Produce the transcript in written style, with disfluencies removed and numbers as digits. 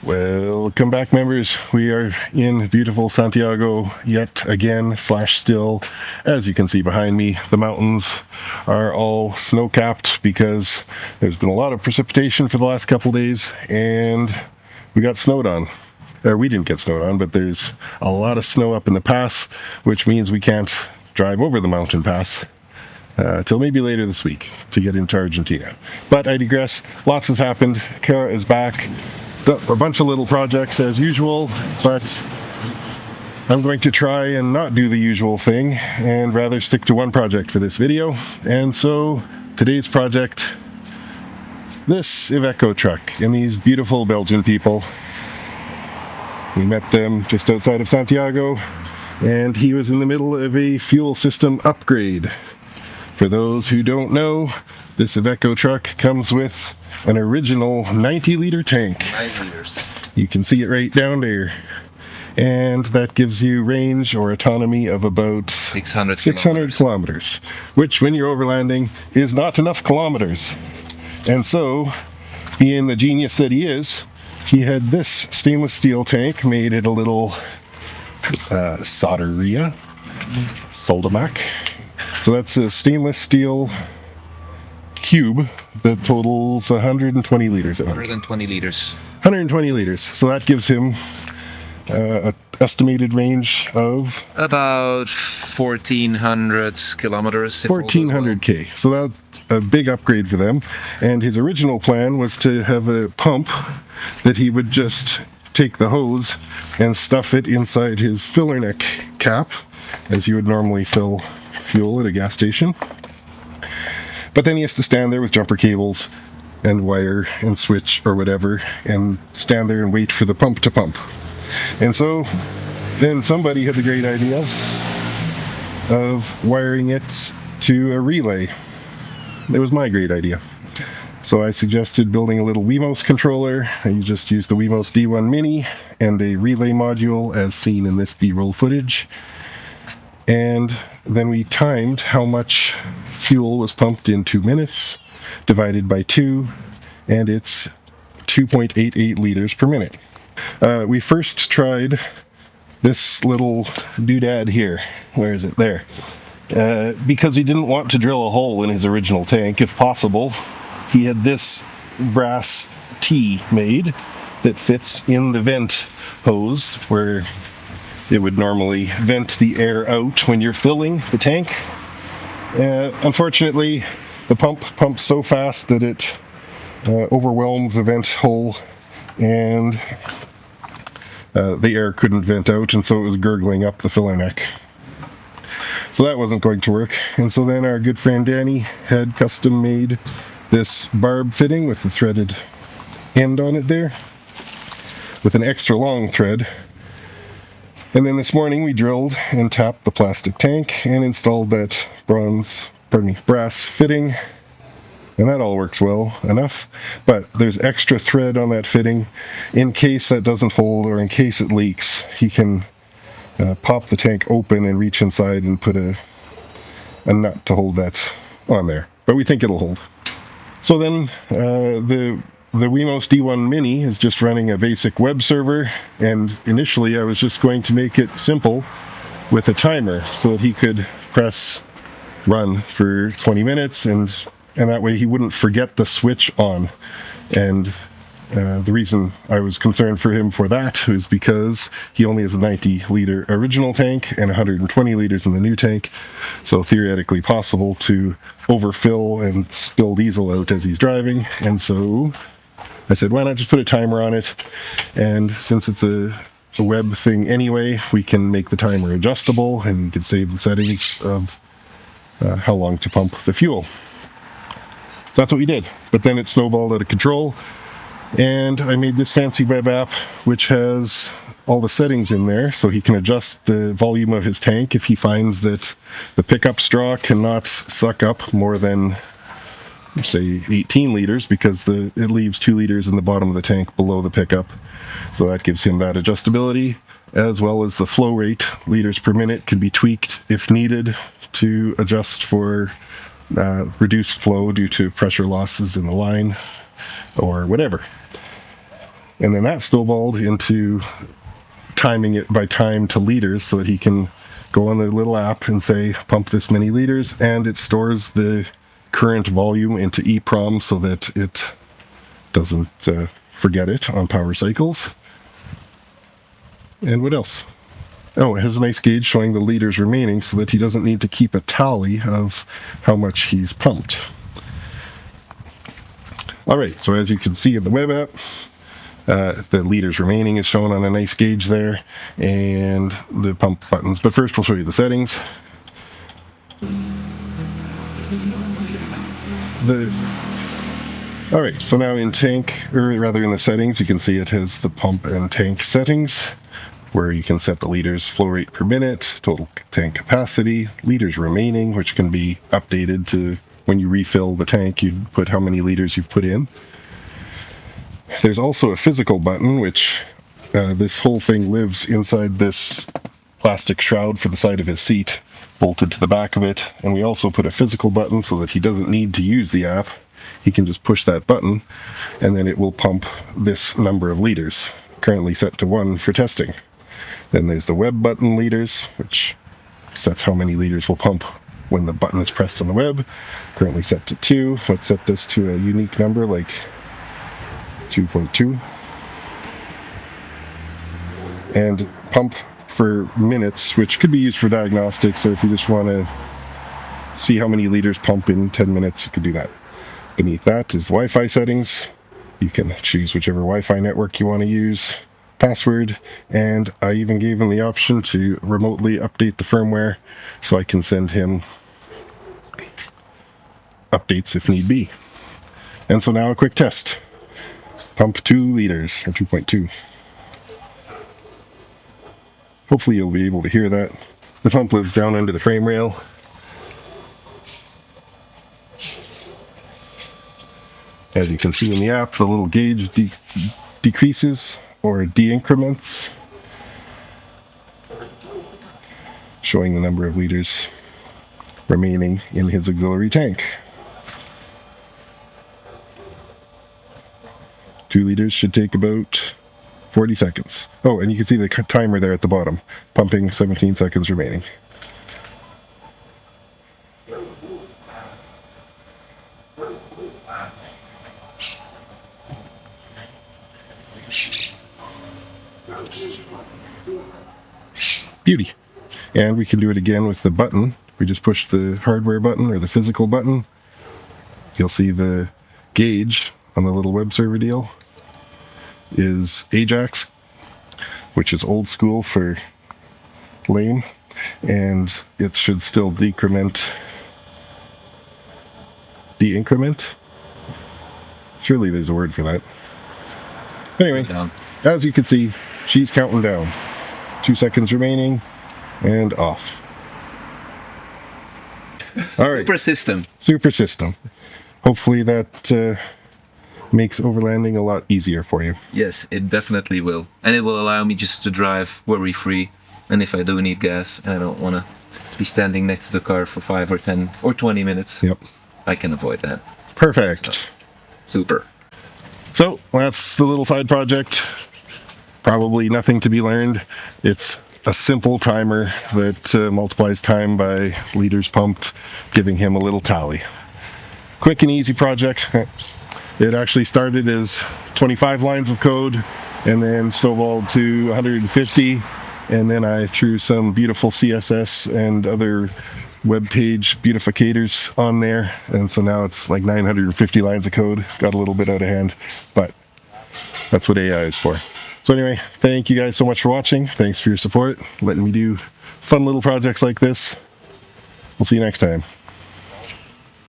Welcome back, members. We are in beautiful Santiago yet again, still. As you can see behind me, the mountains are all snow-capped because there's been a lot of precipitation for the last couple days, and we got snowed on. Or we didn't get snowed on, but there's a lot of snow up in the pass, which means we can't drive over the mountain pass till maybe later this week to get into Argentina. But I digress. Lots has happened. Kara is back. A bunch of little projects as usual, but I'm going to try and not do the usual thing and rather stick to one project for this video. And so today's project, this Iveco truck and these beautiful Belgian people. We met them just outside of Santiago, and he was in the middle of a fuel system upgrade. For those who don't know, this Iveco truck comes with an original 90-liter tank. 9 liters. You can see it right down there. And that gives you range or autonomy of about 600 kilometers, which when you're overlanding is not enough kilometers. And so, being the genius that he is, he had this stainless steel tank made at a little solderia, Soldamak. So that's a stainless steel cube that totals 120 liters. 120 liters. 120 liters. So that gives him an estimated range of About 1,400 kilometers. 1,400 K. So that's a big upgrade for them. And his original plan was to have a pump that he would just take the hose and stuff it inside his filler neck cap, as you would normally fill fuel at a gas station. But then he has to stand there with jumper cables and wire and switch or whatever and stand there and wait for the pump to pump. And so then somebody had the great idea of wiring it to a relay. It was my great idea. So I suggested building a little WeMos controller. You just use the WeMos D1 Mini and a relay module as seen in this B-roll footage. And then we timed how much fuel was pumped in 2 minutes, divided by 2, and it's 2.88 liters per minute. We first tried this little doodad here. Where is it? There. Because he didn't want to drill a hole in his original tank, if possible. He had this brass T made that fits in the vent hose where it would normally vent the air out when you're filling the tank. Unfortunately, the pump pumps so fast that it overwhelmed the vent hole, and the air couldn't vent out, and so it was gurgling up the filler neck. So that wasn't going to work. And so then our good friend Danny had custom made this barb fitting with the threaded end on it there, with an extra long thread. And then this morning we drilled and tapped the plastic tank and installed that brass fitting, and that all works well enough. But there's extra thread on that fitting in case that doesn't hold or in case it leaks. He can pop the tank open and reach inside and put a nut to hold that on there. But we think it'll hold. So then the WeMos D1 Mini is just running a basic web server, and initially I was just going to make it simple with a timer so that he could press run for 20 minutes and that way he wouldn't forget the switch on. And the reason I was concerned for him for that was because he only has a 90-liter original tank and 120 liters in the new tank, so theoretically possible to overfill and spill diesel out as he's driving. And so I said, why not just put a timer on it? And since it's a web thing anyway, we can make the timer adjustable and you can save the settings of how long to pump the fuel. So that's what we did. But then it snowballed out of control, and I made this fancy web app which has all the settings in there, so he can adjust the volume of his tank if he finds that the pickup straw cannot suck up more than, say, 18 liters, because it leaves 2 liters in the bottom of the tank below the pickup. So that gives him that adjustability, as well as the flow rate, liters per minute, can be tweaked if needed to adjust for reduced flow due to pressure losses in the line or whatever. And then that snowballed into timing it by time to liters so that he can go on the little app and say, pump this many liters, and it stores the current volume into EEPROM so that it doesn't forget it on power cycles. And what else? Oh, it has a nice gauge showing the liters remaining so that he doesn't need to keep a tally of how much he's pumped. All right, so as you can see in the web app, the liters remaining is shown on a nice gauge there, and the pump buttons. But first we'll show you the settings. All right, so now in tank, or rather in the settings, you can see it has the pump and tank settings, where you can set the liters flow rate per minute, total tank capacity, liters remaining, which can be updated to when you refill the tank, you put how many liters you've put in. There's also a physical button, which this whole thing lives inside this plastic shroud for the side of his seat, bolted to the back of it. And we also put a physical button so that he doesn't need to use the app. He can just push that button, and then it will pump this number of liters, currently set to 1 for testing. Then there's the web button liters, which sets how many liters will pump when the button is pressed on the web, currently set to 2. Let's set this to a unique number like 2.2. And pump for minutes, which could be used for diagnostics, or if you just want to see how many liters pump in 10 minutes, you could do that. Beneath that is Wi-Fi settings. You can choose whichever Wi-Fi network you want to use, password, and I even gave him the option to remotely update the firmware so I can send him updates if need be. And so now a quick test. Pump 2 liters, or 2.2. Hopefully you'll be able to hear that. The pump lives down under the frame rail. As you can see in the app, the little gauge decreases or de-increments, showing the number of liters remaining in his auxiliary tank. 2 liters should take about 40 seconds. Oh, and you can see the timer there at the bottom, pumping 17 seconds remaining. Beauty. And we can do it again with the button. We just push the hardware button or the physical button. You'll see the gauge on the little web server deal is Ajax, which is old school for lame, and it should still de-increment. Surely there's a word for that. Anyway, as you can see, she's counting down. 2 seconds remaining, and off. All right. Super system. Hopefully that makes overlanding a lot easier for you. Yes, it definitely will. And it will allow me just to drive worry-free. And if I do need gas and I don't want to be standing next to the car for 5 or 10 or 20 minutes, yep, I can avoid that. Perfect. Super. So that's the little side project. Probably nothing to be learned. It's a simple timer that multiplies time by liters pumped, giving him a little tally. Quick and easy project. It actually started as 25 lines of code and then snowballed to 150, and then I threw some beautiful CSS and other web page beautificators on there, and so now it's like 950 lines of code. Got a little bit out of hand, but that's what AI is for. So anyway, thank you guys so much for watching. Thanks for your support, letting me do fun little projects like this. We'll see you next time.